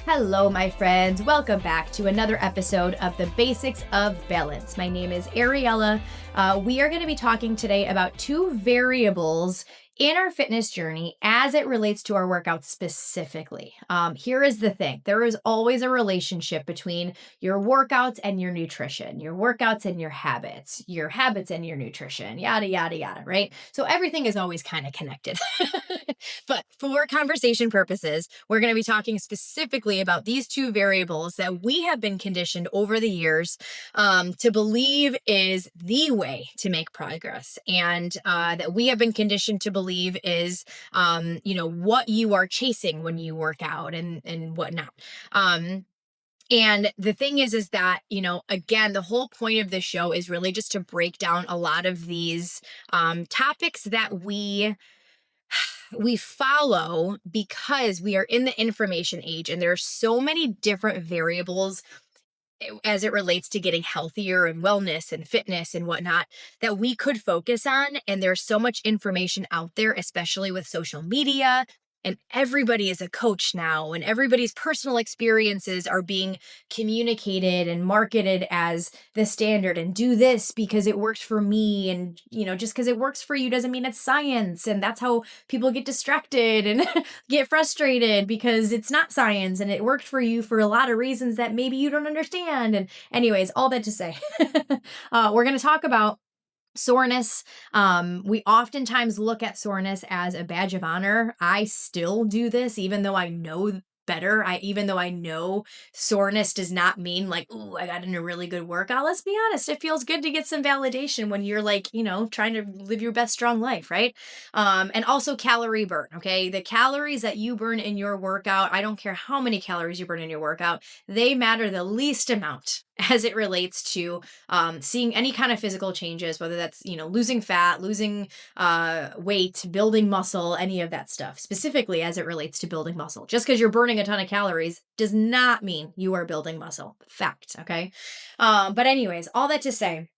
Hello, my friends. Welcome back to another episode of the Basics of Balance. My name is Ariella. We are going to be talking today about two variables in our fitness journey as it relates to our workouts specifically. Here is the thing. There is always a relationship between your workouts and your nutrition, your workouts and your habits and your nutrition, yada, yada, yada, right? So everything is always kind of connected. But for conversation purposes, we're going to be talking specifically about these two variables that we have been conditioned over the years to believe is the way to make progress, and that we have been conditioned to believe is, what you are chasing when you work out and whatnot. And the thing is that, again, the whole point of this show is really just to break down a lot of these topics that we follow because we are in the information age and there are so many different variables as it relates to getting healthier and wellness and fitness and whatnot that we could focus on. And there's so much information out there, especially with social media. And everybody is a coach now, and everybody's personal experiences are being communicated and marketed as the standard. And do this because it works for me. And, just because it works for you doesn't mean it's science. And that's how people get distracted and get frustrated because it's not science and it worked for you for a lot of reasons that maybe you don't understand. And, anyways, all that to say, we're going to talk about soreness. We oftentimes look at soreness as a badge of honor. I still do this, even though I know better. Even though I know soreness does not mean like, ooh, I got in a really good workout. Let's be honest. It feels good to get some validation when you're like, trying to live your best strong life, right? And also calorie burn. Okay. The calories that you burn in your workout, I don't care how many calories you burn in your workout, they matter the least amount as it relates to seeing any kind of physical changes, whether that's, losing fat, losing weight, building muscle, any of that stuff, specifically as it relates to building muscle. Just because you're burning a ton of calories does not mean you are building muscle. Fact. Okay. But anyways, all that to say,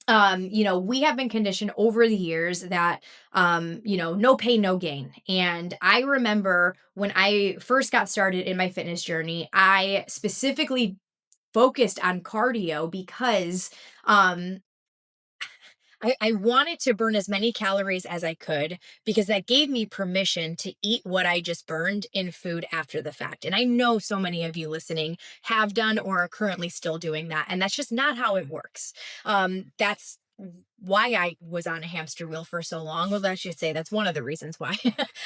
we have been conditioned over the years that, no pain, no gain. And I remember when I first got started in my fitness journey, I specifically focused on cardio because I wanted to burn as many calories as I could because that gave me permission to eat what I just burned in food after the fact. And I know so many of you listening have done or are currently still doing that. And that's just not how it works. That's why I was on a hamster wheel for so long. Well, I should say that's one of the reasons why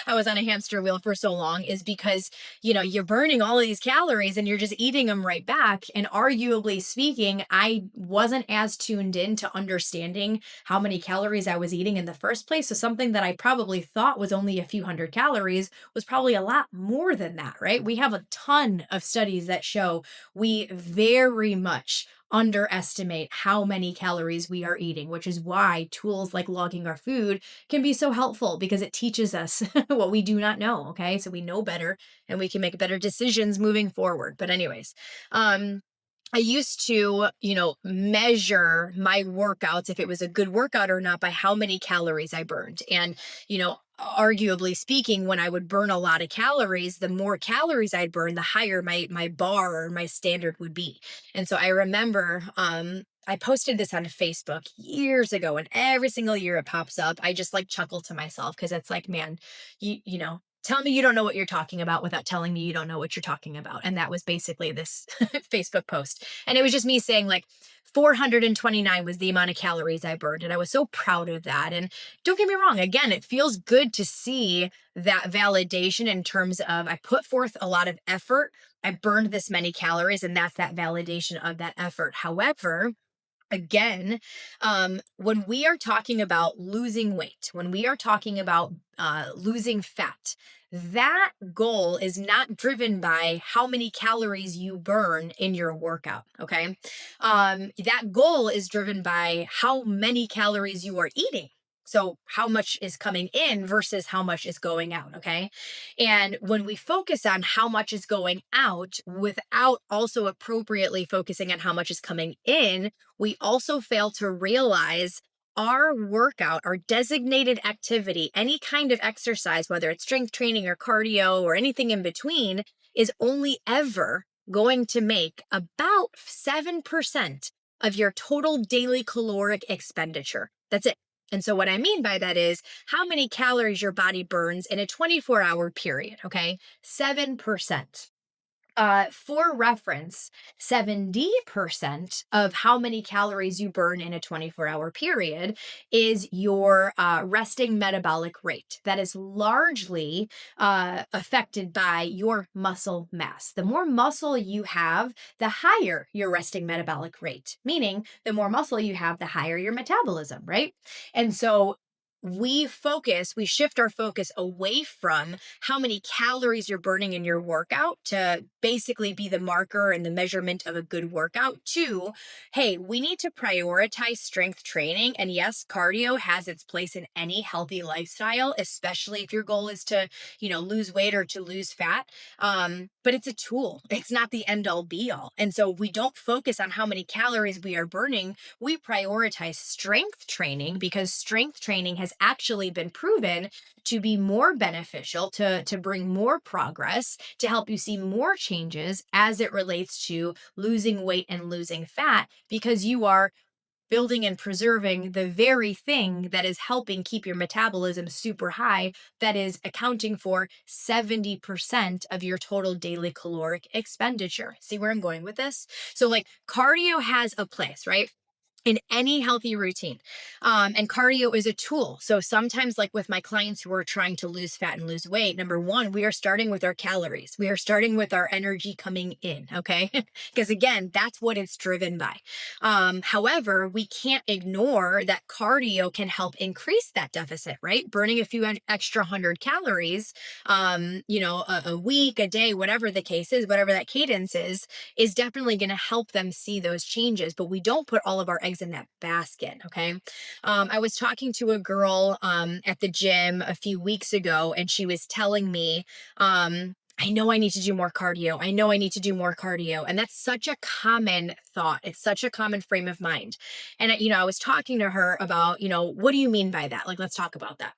I was on a hamster wheel for so long is because, you're burning all of these calories and you're just eating them right back. And arguably speaking, I wasn't as tuned in to understanding how many calories I was eating in the first place. So something that I probably thought was only a few hundred calories was probably a lot more than that, right? We have a ton of studies that show we very much underestimate how many calories we are eating, which is why tools like logging our food can be so helpful because it teaches us what we do not know. Okay. So we know better and we can make better decisions moving forward. But anyways, I used to, measure my workouts, if it was a good workout or not, by how many calories I burned. And, arguably speaking, when I would burn a lot of calories, the more calories I'd burn, the higher my bar or my standard would be. And so I remember, I posted this on Facebook years ago, and every single year it pops up. I just like chuckle to myself because it's like, man, tell me you don't know what you're talking about without telling me you don't know what you're talking about. And that was basically this Facebook post. And it was just me saying like 429 was the amount of calories I burned. And I was so proud of that. And don't get me wrong, again, it feels good to see that validation in terms of I put forth a lot of effort. I burned this many calories, and that's that validation of that effort. However, again, when we are talking about losing weight, when we are talking about losing fat, that goal is not driven by how many calories you burn in your workout. Okay. That goal is driven by how many calories you are eating. So how much is coming in versus how much is going out. Okay. And when we focus on how much is going out without also appropriately focusing on how much is coming in, we also fail to realize our workout, our designated activity, any kind of exercise, whether it's strength training or cardio or anything in between, is only ever going to make about 7% of your total daily caloric expenditure. That's it. And so, what I mean by that is how many calories your body burns in a 24-hour period, okay? 7%. For reference, 70% of how many calories you burn in a 24-hour period is your resting metabolic rate. That is largely affected by your muscle mass. The more muscle you have, the higher your resting metabolic rate, meaning the more muscle you have, the higher your metabolism, right? And so we shift our focus away from how many calories you're burning in your workout to basically be the marker and the measurement of a good workout to, hey, we need to prioritize strength training. And yes, cardio has its place in any healthy lifestyle, especially if your goal is to, lose weight or to lose fat. But it's a tool. It's not the end all be all. And so we don't focus on how many calories we are burning. We prioritize strength training because strength training has actually been proven to be more beneficial, to bring more progress, to help you see more changes as it relates to losing weight and losing fat, because you are building and preserving the very thing that is helping keep your metabolism super high, that is accounting for 70% of your total daily caloric expenditure. See where I'm going with this? So, like, cardio has a place, right? In any healthy routine. And cardio is a tool. So sometimes, like with my clients who are trying to lose fat and lose weight, number one, we are starting with our calories. We are starting with our energy coming in, okay? Because again, that's what it's driven by. However, we can't ignore that cardio can help increase that deficit, right? Burning a few extra 100 calories, a week, a day, whatever the case is, whatever that cadence is definitely going to help them see those changes. But we don't put all of our eggs in that basket. Okay. I was talking to a girl at the gym a few weeks ago, and she was telling me, I know I need to do more cardio. I know I need to do more cardio. And that's such a common thought. It's such a common frame of mind. And, I was talking to her about, what do you mean by that? Like, let's talk about that.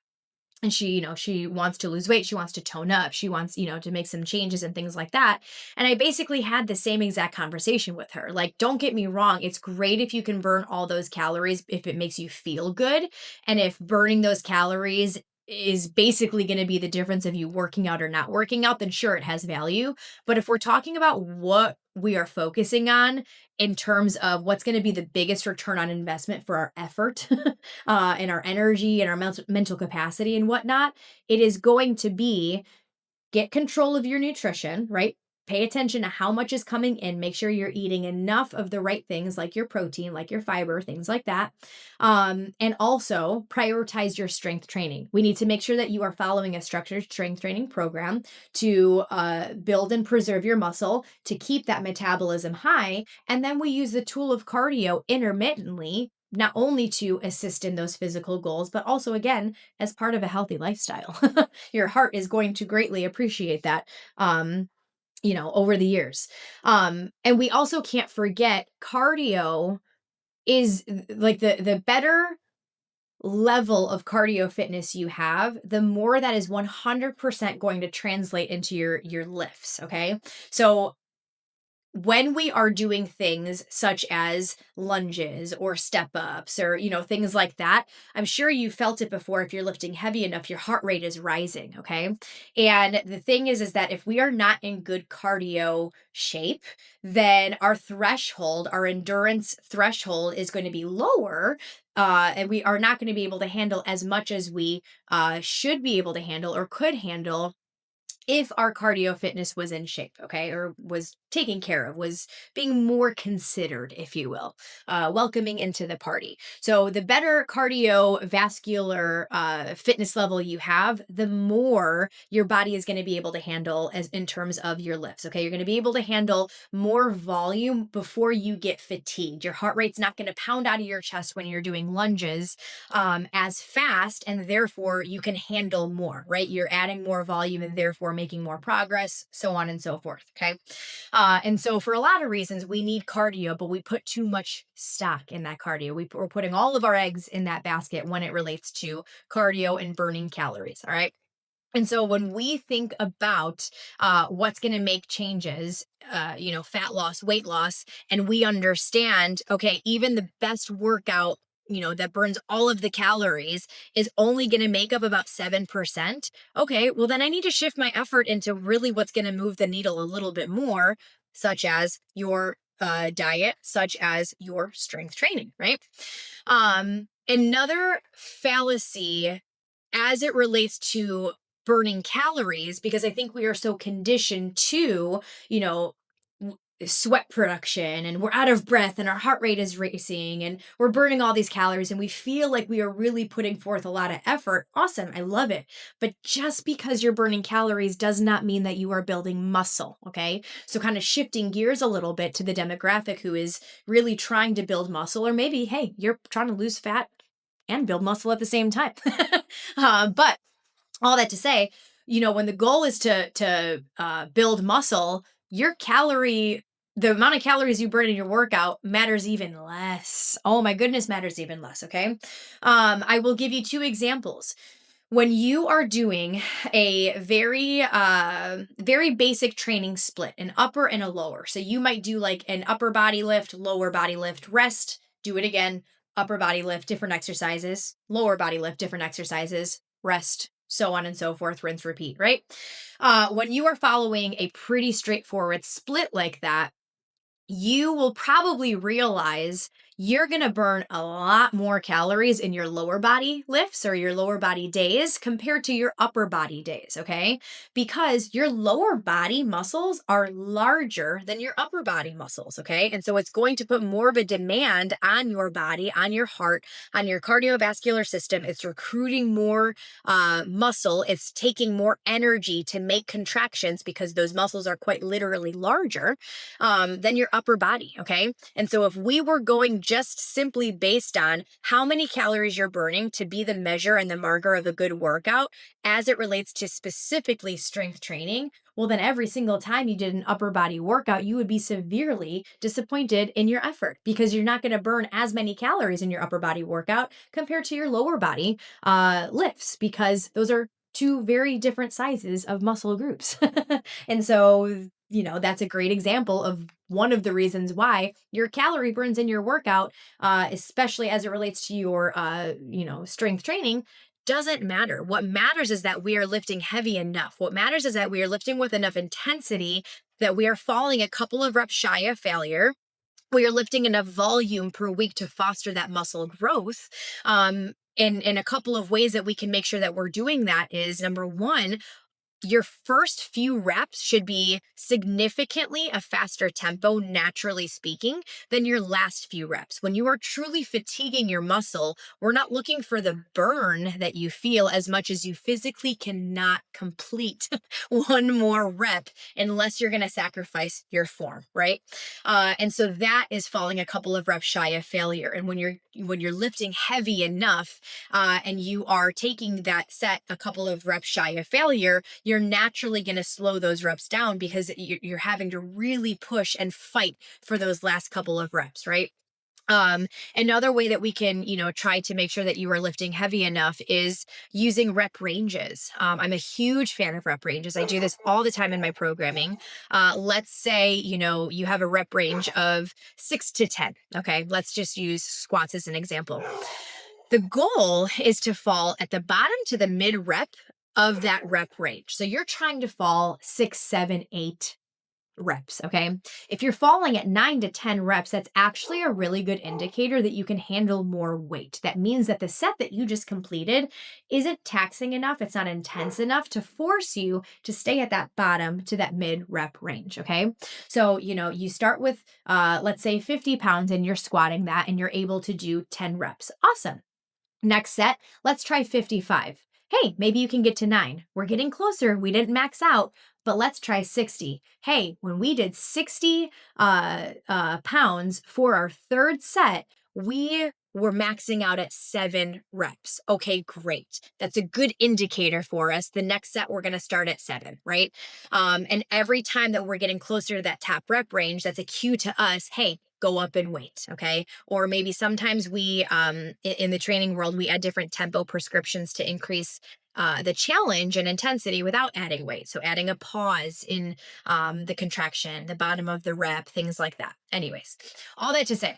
And she wants to lose weight. She wants to tone up. She wants, to make some changes and things like that. And I basically had the same exact conversation with her. Like, don't get me wrong. It's great if you can burn all those calories if it makes you feel good. And if burning those calories is basically going to be the difference of you working out or not working out, then sure, it has value. But if we're talking about what we are focusing on in terms of what's going to be the biggest return on investment for our effort, and our energy and our mental capacity and whatnot, it is going to be get control of your nutrition, right? Pay attention to how much is coming in. Make sure you're eating enough of the right things like your protein, like your fiber, things like that. And also prioritize your strength training. We need to make sure that you are following a structured strength training program to build and preserve your muscle, to keep that metabolism high. And then we use the tool of cardio intermittently, not only to assist in those physical goals, but also, again, as part of a healthy lifestyle. Your heart is going to greatly appreciate that, over the years. And we also can't forget cardio is like the better level of cardio fitness you have, the more that is 100% going to translate into your lifts. Okay. So when we are doing things such as lunges or step ups or things like that, I'm sure you felt it before. If you're lifting heavy enough, your heart rate is rising. Okay. And the thing is that if we are not in good cardio shape, then our threshold, our endurance threshold, is going to be lower, and we are not going to be able to handle as much as we should be able to handle or could handle if our cardio fitness was in shape, okay, or was taken care of, was being more considered, if you will, welcoming into the party. So the better cardiovascular fitness level you have, the more your body is going to be able to handle as in terms of your lifts. Okay, you're going to be able to handle more volume before you get fatigued. Your heart rate's not going to pound out of your chest when you're doing lunges as fast, and therefore you can handle more, right? You're adding more volume and therefore making more progress, so on and so forth. Okay. And so for a lot of reasons, we need cardio, but we put too much stock in that cardio. We're putting all of our eggs in that basket when it relates to cardio and burning calories. All right. And so when we think about what's going to make changes, fat loss, weight loss, and we understand, okay, even the best workout, that burns all of the calories is only going to make up about 7%. Okay, well, then I need to shift my effort into really what's going to move the needle a little bit more, such as your diet, such as your strength training, right? Another fallacy as it relates to burning calories, because I think we are so conditioned to, you know, sweat production, and we're out of breath and our heart rate is racing and we're burning all these calories and we feel like we are really putting forth a lot of effort. Awesome. I love it. But just because you're burning calories does not mean that you are building muscle. Okay. So, kind of shifting gears a little bit to the demographic who is really trying to build muscle, or maybe, hey, you're trying to lose fat and build muscle at the same time. But all that to say, when the goal is to build muscle, the amount of calories you burn in your workout matters even less. Oh my goodness, matters even less. Okay, I will give you two examples. When you are doing a very basic training split, an upper and a lower, so you might do like an upper body lift, lower body lift, rest, do it again, upper body lift, different exercises, lower body lift, different exercises, rest, so on and so forth, rinse, repeat, right? When you are following a pretty straightforward split like that, you will probably realize you're going to burn a lot more calories in your lower body lifts or your lower body days compared to your upper body days, okay? Because your lower body muscles are larger than your upper body muscles, okay? And so it's going to put more of a demand on your body, on your heart, on your cardiovascular system. It's recruiting more muscle. It's taking more energy to make contractions because those muscles are quite literally larger than your upper body. Okay. And so if we were going just simply based on how many calories you're burning to be the measure and the marker of a good workout as it relates to specifically strength training, well, then every single time you did an upper body workout, you would be severely disappointed in your effort because you're not going to burn as many calories in your upper body workout compared to your lower body lifts, because those are two very different sizes of muscle groups. And so, that's a great example of one of the reasons why your calorie burns in your workout, especially as it relates to your, strength training, doesn't matter. What matters is that we are lifting heavy enough. What matters is that we are lifting with enough intensity that we are falling a couple of reps shy of failure. We are lifting enough volume per week to foster that muscle growth. In a couple of ways that we can make sure that we're doing that is, number one, your first few reps should be significantly a faster tempo, naturally speaking, than your last few reps. When you are truly fatiguing your muscle, we're not looking for the burn that you feel as much as you physically cannot complete one more rep unless you're going to sacrifice your form, right? And so that is falling a couple of reps shy of failure. And when you're lifting heavy enough, and you are taking that set a couple of reps shy of failure, you're naturally going to slow those reps down because you're having to really push and fight for those last couple of reps, right? Another way that we can, try to make sure that you are lifting heavy enough is using rep ranges. I'm a huge fan of rep ranges. I do this all the time in my programming. Let's say, you have a rep range of 6 to 10. Okay. Let's just use squats as an example. The goal is to fall at the bottom to the mid rep of that rep range. So you're trying to fall 6, 7, 8 reps. Okay. If you're falling at 9 to 10 reps, that's actually a really good indicator that you can handle more weight. That means that the set that you just completed isn't taxing enough. It's not intense enough to force you to stay at that bottom to that mid rep range. Okay. So, you start with, let's say 50 pounds and you're squatting that and you're able to do 10 reps. Awesome. Next set, let's try 55. Hey, maybe you can get to 9. We're getting closer. We didn't max out, but let's try 60. Hey, when we did 60 pounds for our third set, we were maxing out at 7 reps. Okay, great. That's a good indicator for us. The next set, we're going to start at 7, right? And every time that we're getting closer to that top rep range, that's a cue to us, hey, go up in weight. Okay. Or maybe sometimes we, in the training world, we add different tempo prescriptions to increase the challenge and intensity without adding weight. So adding a pause in the contraction, the bottom of the rep, things like that. Anyways, all that to say,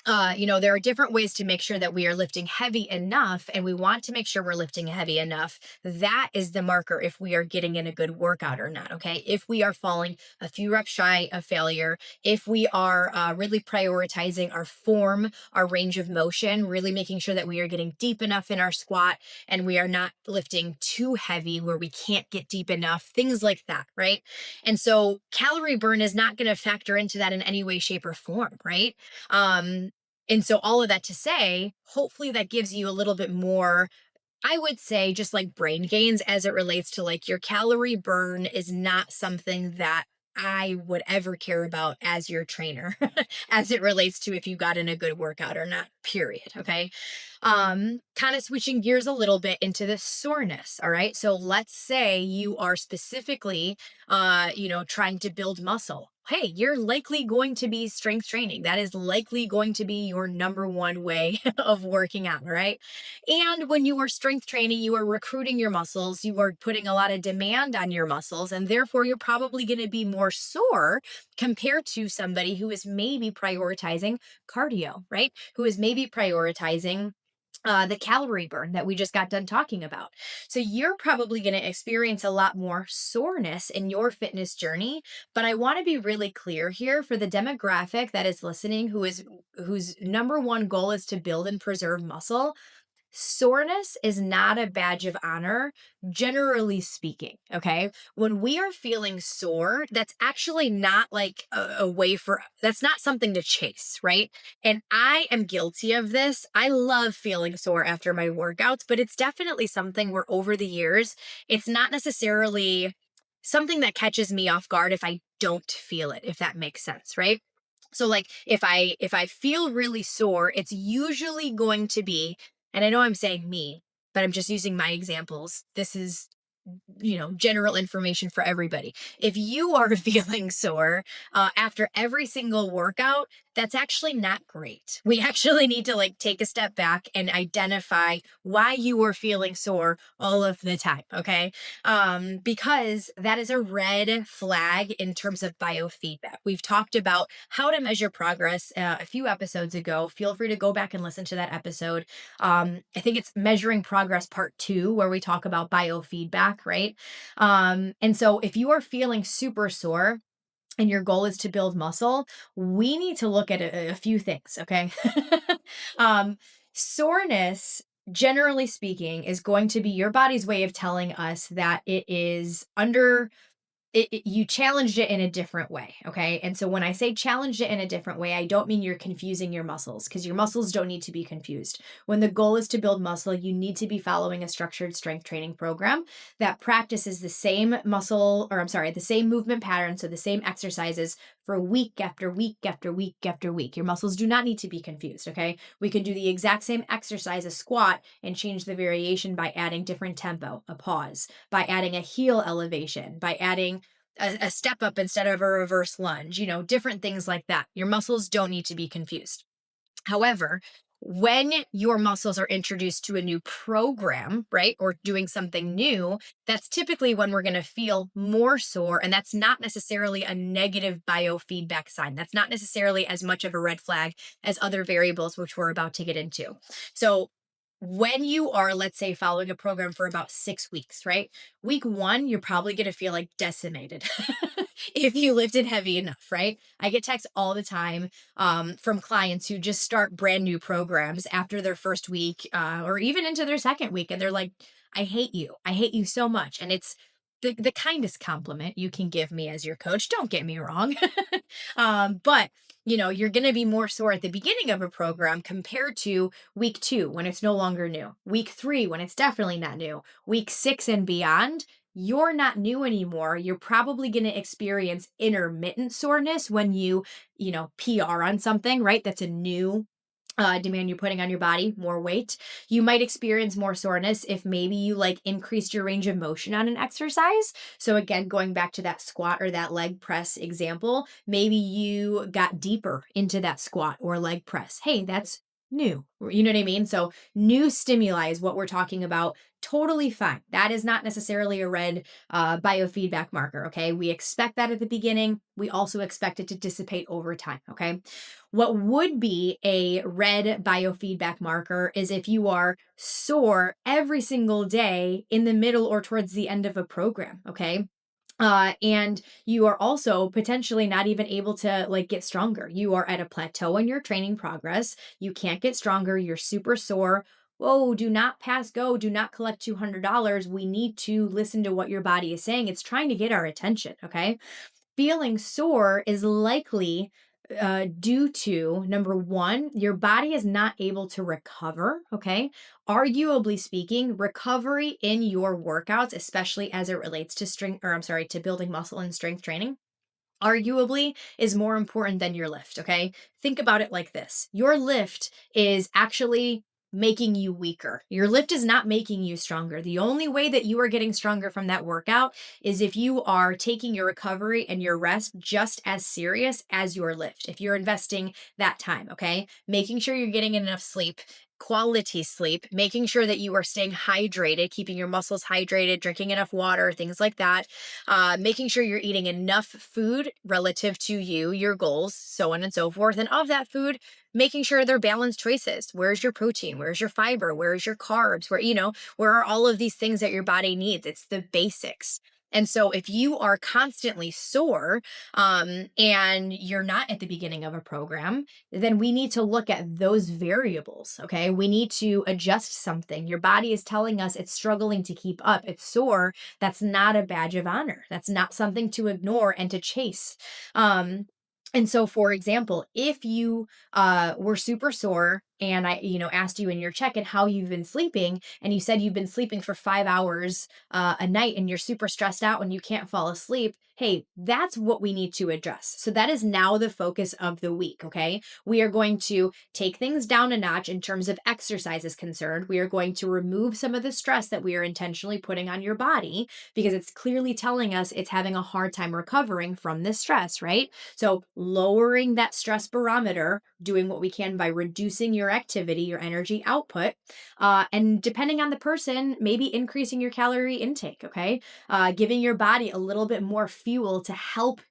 there are different ways to make sure that we are lifting heavy enough, and we want to make sure we're lifting heavy enough. That is the marker if we are getting in a good workout or not. Okay. If we are falling a few reps shy of failure, if we are really prioritizing our form, our range of motion, really making sure that we are getting deep enough in our squat and we are not lifting too heavy where we can't get deep enough, things like that. Right. And so calorie burn is not going to factor into that in any way, shape, or form. Right. Um, and so all of that to say, hopefully that gives you a little bit more, I would say, just like brain gains as it relates to like your calorie burn is not something that I would ever care about as your trainer as it relates to if you got in a good workout or not, period. Okay. Kind of switching gears a little bit into the soreness. All right. So let's say you are specifically, trying to build muscle. Hey, you're likely going to be strength training. That is likely going to be your number one way of working out. All right. And when you are strength training, you are recruiting your muscles, you are putting a lot of demand on your muscles, and therefore you're probably going to be more sore compared to somebody who is maybe prioritizing cardio, right? Who is maybe prioritizing the calorie burn that we just got done talking about. So you're probably going to experience a lot more soreness in your fitness journey. But I want to be really clear here for the demographic that is listening, whose number one goal is to build and preserve muscle. Soreness is not a badge of honor, generally speaking. Okay. When we are feeling sore, that's actually not like a way for, that's not something to chase. Right. And I am guilty of this. I love feeling sore after my workouts, but it's definitely something where over the years, it's not necessarily something that catches me off guard if I don't feel it, if that makes sense. Right. So like if I feel really sore, it's usually going to be, and I know I'm saying me, but I'm just using my examples. This is, general information for everybody. If you are feeling sore after every single workout, that's actually not great. We actually need to like take a step back and identify why you are feeling sore all of the time. Okay. Because that is a red flag in terms of biofeedback. We've talked about how to measure progress a few episodes ago. Feel free to go back and listen to that episode. I think it's measuring progress part 2, where we talk about biofeedback, right? And so if you are feeling super sore and your goal is to build muscle, we need to look at a few things, okay? um, Soreness, generally speaking, is going to be your body's way of telling us that it is under you challenged it in a different way. Okay. And so when I say challenged it in a different way, I don't mean you're confusing your muscles, because your muscles don't need to be confused. When the goal is to build muscle, you need to be following a structured strength training program that practices the same the same movement pattern. So the same exercises for week after week after week after week. Your muscles do not need to be confused. Okay. We can do the exact same exercise, a squat, and change the variation by adding different tempo, a pause, by adding a heel elevation, by adding a step up instead of a reverse lunge, different things like that. Your muscles don't need to be confused. However, when your muscles are introduced to a new program, right, or doing something new, that's typically when we're going to feel more sore. And that's not necessarily a negative biofeedback sign. That's not necessarily as much of a red flag as other variables, which we're about to get into. So, when you are, let's say, following a program for about 6 weeks, right? Week 1, you're probably going to feel like decimated if you lifted heavy enough, right? I get texts all the time from clients who just start brand new programs after their first week or even into their second week. And they're like, I hate you. I hate you so much. And it's the kindest compliment you can give me as your coach. Don't get me wrong. But you're going to be more sore at the beginning of a program compared to week 2 when it's no longer new, week 3 when it's definitely not new, week 6 and beyond. You're not new anymore. You're probably going to experience intermittent soreness when PR on something, right? That's a new demand you're putting on your body, more weight. You might experience more soreness if maybe you like increased your range of motion on an exercise. So again, going back to that squat or that leg press example, maybe you got deeper into that squat or leg press. Hey, that's new. You know what I mean? So new stimuli is what we're talking about Totally fine. That is not necessarily a red biofeedback marker. Okay. We expect that at the beginning. We also expect it to dissipate over time. Okay. What would be a red biofeedback marker is if you are sore every single day in the middle or towards the end of a program. Okay. And you are also potentially not even able to like get stronger. You are at a plateau in your training progress. You can't get stronger. You're super sore. Whoa, do not pass go. Do not collect $200. We need to listen to what your body is saying. It's trying to get our attention. Okay. Feeling sore is likely due to number one, your body is not able to recover. Okay. Arguably speaking, recovery in your workouts, especially as it relates to to building muscle and strength training, arguably is more important than your lift. Okay. Think about it like this: your lift is actually making you weaker. Your lift is not making you stronger. The only way that you are getting stronger from that workout is if you are taking your recovery and your rest just as serious as your lift. If you're investing that time, okay? Making sure you're getting enough sleep, quality sleep, making sure that you are staying hydrated, keeping your muscles hydrated, drinking enough water, things like that, making sure you're eating enough food relative to you, your goals, so on and so forth. And of that food, making sure they're balanced choices. Where's your protein? Where's your fiber? Where's your carbs? Where are all of these things that your body needs? It's the basics. And so if you are constantly sore and you're not at the beginning of a program, then we need to look at those variables. Okay. We need to adjust something. Your body is telling us it's struggling to keep up. It's sore. That's not a badge of honor. That's not something to ignore and to chase. And so, for example, if you were super sore and I asked you in your check-in how you've been sleeping, and you said you've been sleeping for 5 hours a night and you're super stressed out and you can't fall asleep, hey, that's what we need to address. So that is now the focus of the week, okay? We are going to take things down a notch in terms of exercise is concerned. We are going to remove some of the stress that we are intentionally putting on your body because it's clearly telling us it's having a hard time recovering from this stress, right? So lowering that stress barometer, doing what we can by reducing your activity, your energy output, and depending on the person, maybe increasing your calorie intake, okay? Giving your body a little bit more fuel to help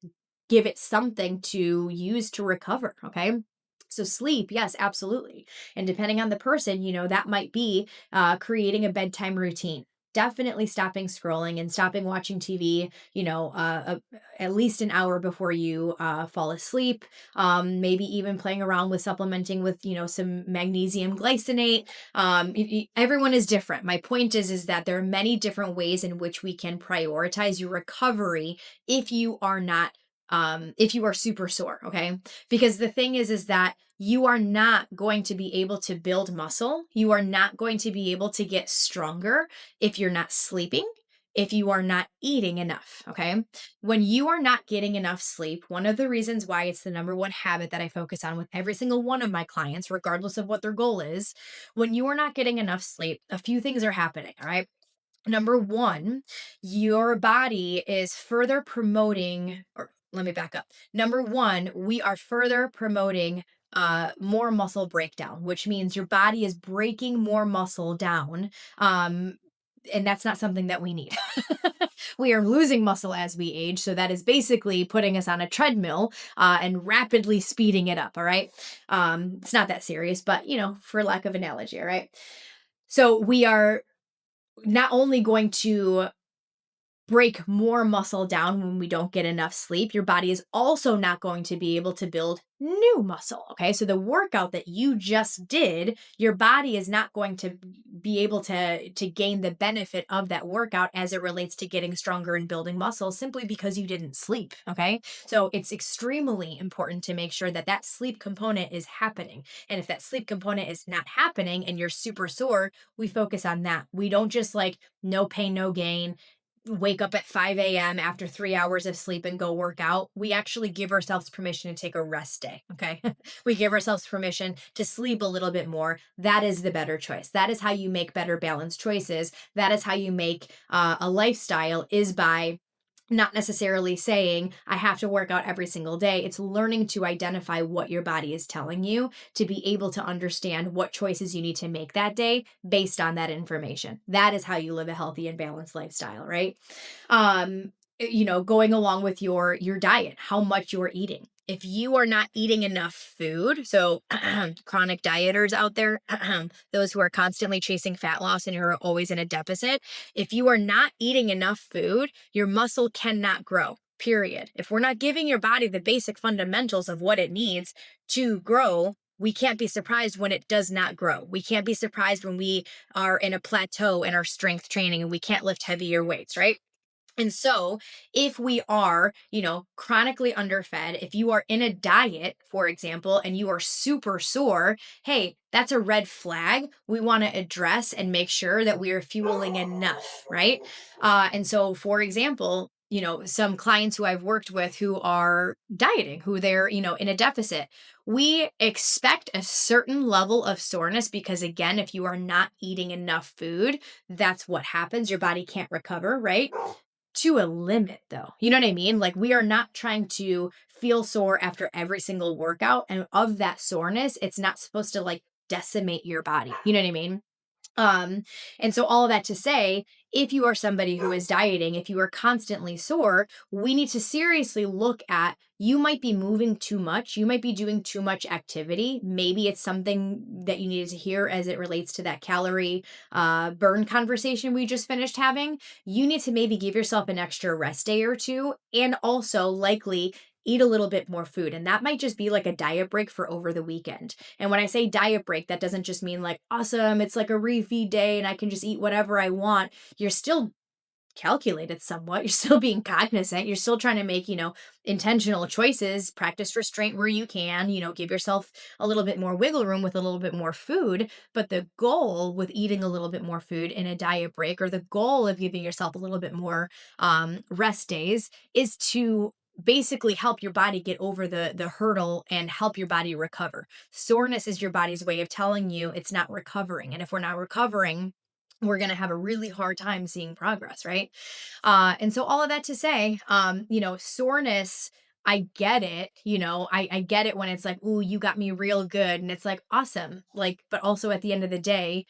give it something to use to recover, okay? So sleep, yes, absolutely. And depending on the person, that might be creating a bedtime routine. Definitely stopping scrolling and stopping watching TV, at least an hour before you fall asleep. Maybe even playing around with supplementing with, some magnesium glycinate. Everyone is different. My point is that there are many different ways in which we can prioritize your recovery if you are not if you are super sore, okay? Because the thing is that you are not going to be able to build muscle. You are not going to be able to get stronger if you're not sleeping, if you are not eating enough, okay? When you are not getting enough sleep, one of the reasons why it's the number one habit that I focus on with every single one of my clients, regardless of what their goal is, when you are not getting enough sleep, a few things are happening, all right? Number one, your body is further promoting, or let me back up. Number one, we are further promoting more muscle breakdown, which means your body is breaking more muscle down. Um, and that's not something that we need. We are losing muscle as we age. So that is basically putting us on a treadmill and rapidly speeding it up. All right. It's not that serious, but, for lack of analogy. All right. So we are not only going to break more muscle down when we don't get enough sleep, your body is also not going to be able to build new muscle. Okay. So the workout that you just did, your body is not going to be able to gain the benefit of that workout as it relates to getting stronger and building muscle simply because you didn't sleep. Okay. So it's extremely important to make sure that that sleep component is happening. And if that sleep component is not happening and you're super sore, we focus on that. We don't just like no pain, no gain, wake up at 5 a.m. after 3 hours of sleep and go work out. We actually give ourselves permission to take a rest day. Okay. We give ourselves permission to sleep a little bit more. That is the better choice. That is how you make better balanced choices. That is how you make a lifestyle, is by not necessarily saying I have to work out every single day. It's learning to identify what your body is telling you to be able to understand what choices you need to make that day based on that information. That is how you live a healthy and balanced lifestyle, right? Going along with your diet, how much you're eating. If you are not eating enough food, so chronic dieters out there, those who are constantly chasing fat loss and who are always in a deficit, if you are not eating enough food, your muscle cannot grow. Period. If we're not giving your body the basic fundamentals of what it needs to grow, we can't be surprised when it does not grow. We can't be surprised when we are in a plateau in our strength training and we can't lift heavier weights, right? And so, if we are, chronically underfed, if you are in a diet, for example, and you are super sore, hey, that's a red flag. We want to address and make sure that we are fueling enough, right? And so, for example, some clients who I've worked with who are dieting, who they're, in a deficit, we expect a certain level of soreness because, again, if you are not eating enough food, that's what happens. Your body can't recover, right? To a limit though. You know what I mean? Like we are not trying to feel sore after every single workout. And of that soreness, it's not supposed to like decimate your body. You know what I mean? Um, and so all of that to say, if you are somebody who is dieting, if you are constantly sore, we need to seriously look at you might be moving too much. You might be doing too much activity. Maybe it's something that you needed to hear as it relates to that calorie burn conversation we just finished having. You need to maybe give yourself an extra rest day or two, and also likely eat a little bit more food. And that might just be like a diet break for over the weekend. And when I say diet break, that doesn't just mean like, awesome, it's like a refeed day and I can just eat whatever I want. You're still calculated somewhat. You're still being cognizant. You're still trying to make, intentional choices, practice restraint where you can, give yourself a little bit more wiggle room with a little bit more food. But the goal with eating a little bit more food in a diet break, or the goal of giving yourself a little bit more rest days, is to basically help your body get over the hurdle and help your body recover. Soreness is your body's way of telling you it's not recovering. And if we're not recovering, we're going to have a really hard time seeing progress, right? And so all of that to say, soreness, I get it. I get it when it's like, ooh, you got me real good. And it's like, awesome. Like, but also at the end of the day,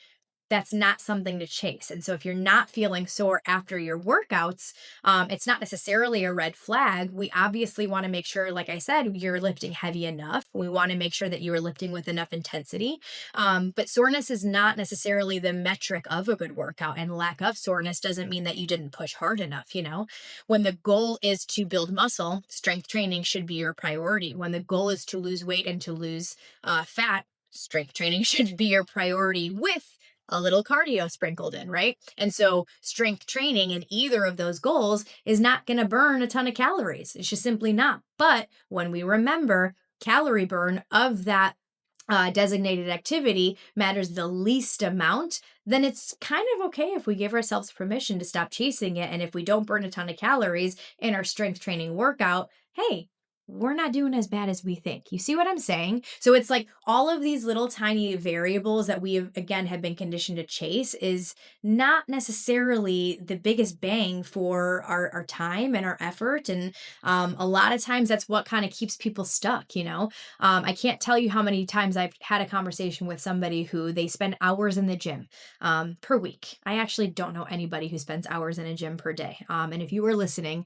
that's not something to chase. And so if you're not feeling sore after your workouts, it's not necessarily a red flag. We obviously want to make sure, like I said, you're lifting heavy enough. We want to make sure that you are lifting with enough intensity. But soreness is not necessarily the metric of a good workout, and lack of soreness doesn't mean that you didn't push hard enough. When the goal is to build muscle, strength training should be your priority. When the goal is to lose weight and to lose fat, strength training should be your priority with a little cardio sprinkled in, right? And so strength training in either of those goals is not going to burn a ton of calories. It's just simply not. But when we remember calorie burn of that designated activity matters the least amount, then it's kind of okay if we give ourselves permission to stop chasing it. And if we don't burn a ton of calories in our strength training workout, hey, we're not doing as bad as we think. You see what I'm saying? So it's like all of these little tiny variables that we have, again, have been conditioned to chase is not necessarily the biggest bang for our time and our effort. And a lot of times that's what kind of keeps people stuck. I can't tell you how many times I've had a conversation with somebody who they spend hours in the gym per week. I actually don't know anybody who spends hours in a gym per day. And if you were listening,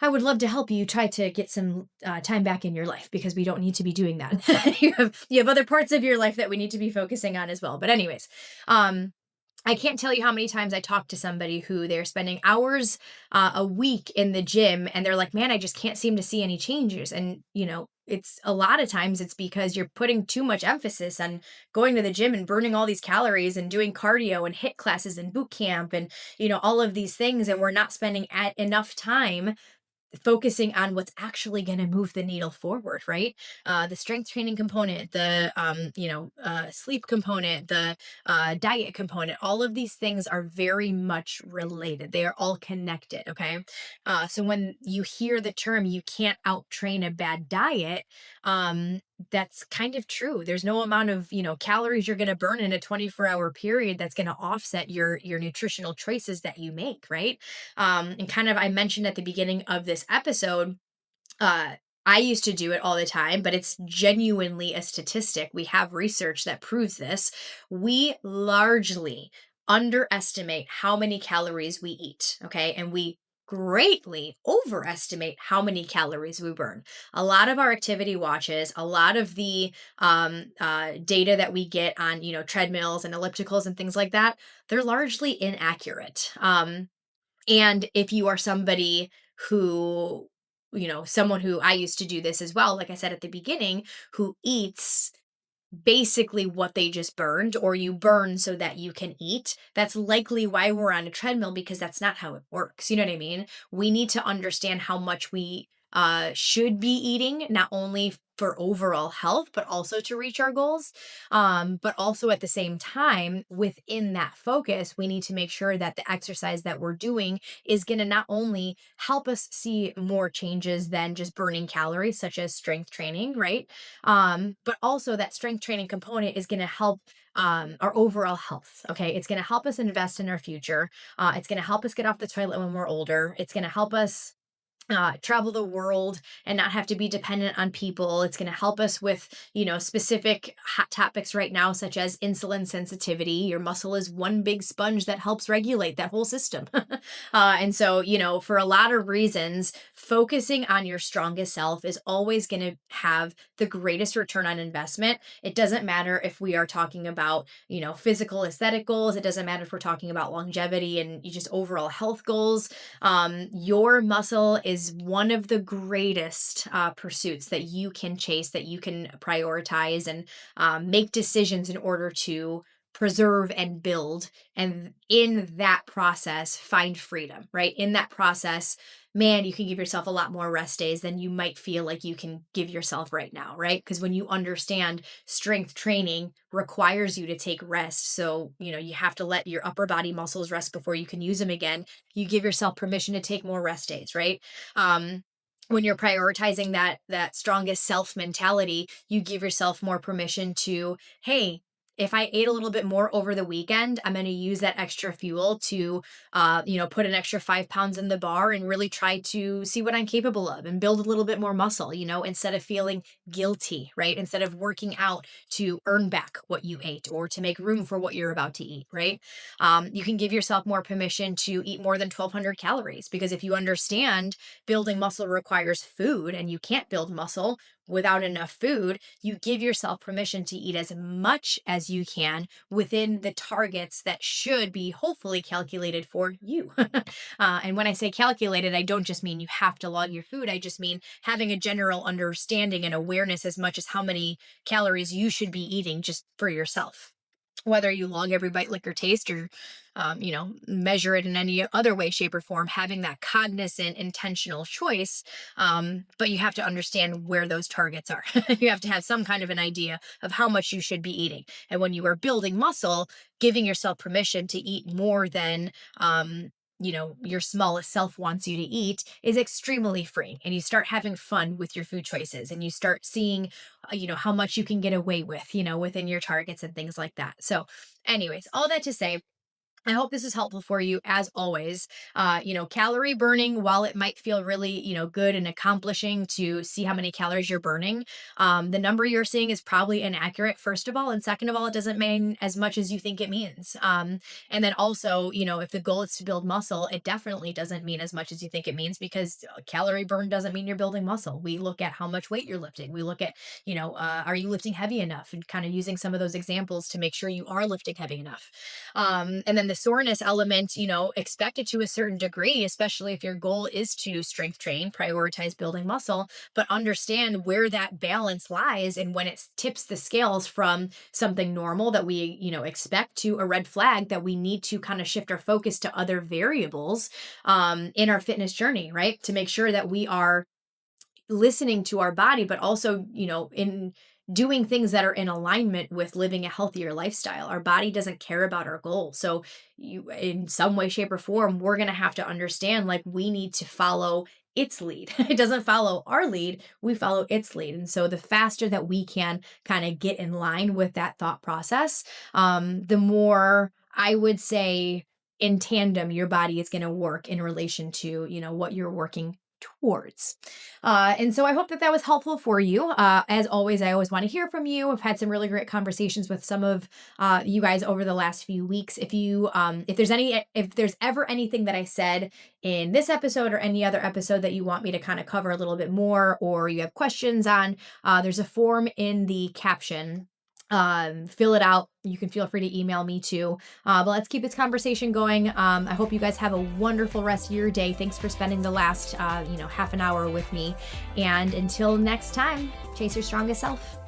I would love to help you try to get some time back in your life because we don't need to be doing that. You have other parts of your life that we need to be focusing on as well. But anyways, I can't tell you how many times I talk to somebody who they're spending hours a week in the gym and they're like, man, I just can't seem to see any changes. And, it's a lot of times it's because you're putting too much emphasis on going to the gym and burning all these calories and doing cardio and hit classes and boot camp and, all of these things. And we're not spending enough time focusing on what's actually going to move the needle forward, right? The strength training component, the sleep component, the diet component, all of these things are very much related. They are all connected. Okay. So when you hear the term you can't out train a bad diet, That's kind of true. There's no amount of, calories you're going to burn in a 24-hour period that's going to offset your nutritional choices that you make, right? And kind of I mentioned at the beginning of this episode, uh, I used to do it all the time, but it's genuinely a statistic. We have research that proves this. We largely underestimate how many calories we eat, okay? And we greatly overestimate how many calories we burn. A lot of our activity watches, a lot of the data that we get on, treadmills and ellipticals and things like that, they're largely inaccurate. And if you are somebody who, someone who I used to do this as well, like I said at the beginning, who eats basically what they just burned, or you burn so that you can eat, that's likely why we're on a treadmill, because that's not how it works. You know what I mean? We need to understand how much we should be eating, not only for overall health, but also to reach our goals. But also at the same time, within that focus, we need to make sure that the exercise that we're doing is going to not only help us see more changes than just burning calories, such as strength training, right? But also that strength training component is going to help our overall health. Okay. It's going to help us invest in our future. It's going to help us get off the toilet when we're older. It's going to help us travel the world and not have to be dependent on people. It's going to help us with, specific hot topics right now, such as insulin sensitivity. Your muscle is one big sponge that helps regulate that whole system. And so, for a lot of reasons, focusing on your strongest self is always going to have the greatest return on investment. It doesn't matter if we are talking about, physical aesthetic goals. It doesn't matter if we're talking about longevity and just overall health goals. Your muscle is one of the greatest pursuits that you can chase, that you can prioritize and make decisions in order to preserve and build. And in that process, find freedom, right? In that process, man, you can give yourself a lot more rest days than you might feel like you can give yourself right now, right? Because when you understand strength training requires you to take rest. So, you have to let your upper body muscles rest before you can use them again. You give yourself permission to take more rest days, right? When you're prioritizing that strongest self mentality, you give yourself more permission to, hey, if I ate a little bit more over the weekend, I'm going to use that extra fuel to, put an extra 5 pounds in the bar and really try to see what I'm capable of and build a little bit more muscle, instead of feeling guilty, right? Instead of working out to earn back what you ate or to make room for what you're about to eat, right? You can give yourself more permission to eat more than 1,200 calories, because if you understand building muscle requires food and you can't build muscle without enough food, you give yourself permission to eat as much as you can within the targets that should be hopefully calculated for you. And when I say calculated, I don't just mean you have to log your food. I just mean having a general understanding and awareness as much as how many calories you should be eating just for yourself, whether you log every bite, lick, or taste, or measure it in any other way, shape, or form. Having that cognizant intentional choice, but you have to understand where those targets are. You have to have some kind of an idea of how much you should be eating. And when you are building muscle, giving yourself permission to eat more than your smallest self wants you to eat is extremely freeing. And you start having fun with your food choices, and you start seeing how much you can get away with, within your targets and things like that. So anyways, all that to say, I hope this is helpful for you as always. Calorie burning, while it might feel really, good and accomplishing to see how many calories you're burning, the number you're seeing is probably inaccurate, first of all. And second of all, it doesn't mean as much as you think it means. And then also, if the goal is to build muscle, it definitely doesn't mean as much as you think it means, because calorie burn doesn't mean you're building muscle. We look at how much weight you're lifting. We look at, are you lifting heavy enough, and kind of using some of those examples to make sure you are lifting heavy enough. And then the soreness element, expect it to a certain degree, especially if your goal is to strength train, prioritize building muscle, but understand where that balance lies, and when it tips the scales from something normal that we, expect, to a red flag that we need to kind of shift our focus to other variables in our fitness journey, right? To make sure that we are listening to our body, but also, in doing things that are in alignment with living a healthier lifestyle. Our body doesn't care about our goal. So in some way, shape, or form, we're going to have to understand, like, we need to follow its lead. It doesn't follow our lead, we follow its lead. And so the faster that we can kind of get in line with that thought process, the more I would say in tandem your body is going to work in relation to, what you're working towards. And so I hope that that was helpful for you. As always, I always want to hear from you. I've had some really great conversations with some of you guys over the last few weeks. If there's ever anything that I said in this episode or any other episode that you want me to kind of cover a little bit more, or you have questions on, there's a form in the caption. Fill it out. You can feel free to email me too. But let's keep this conversation going. I hope you guys have a wonderful rest of your day. Thanks for spending the last, half an hour with me. And until next time, chase your strongest self.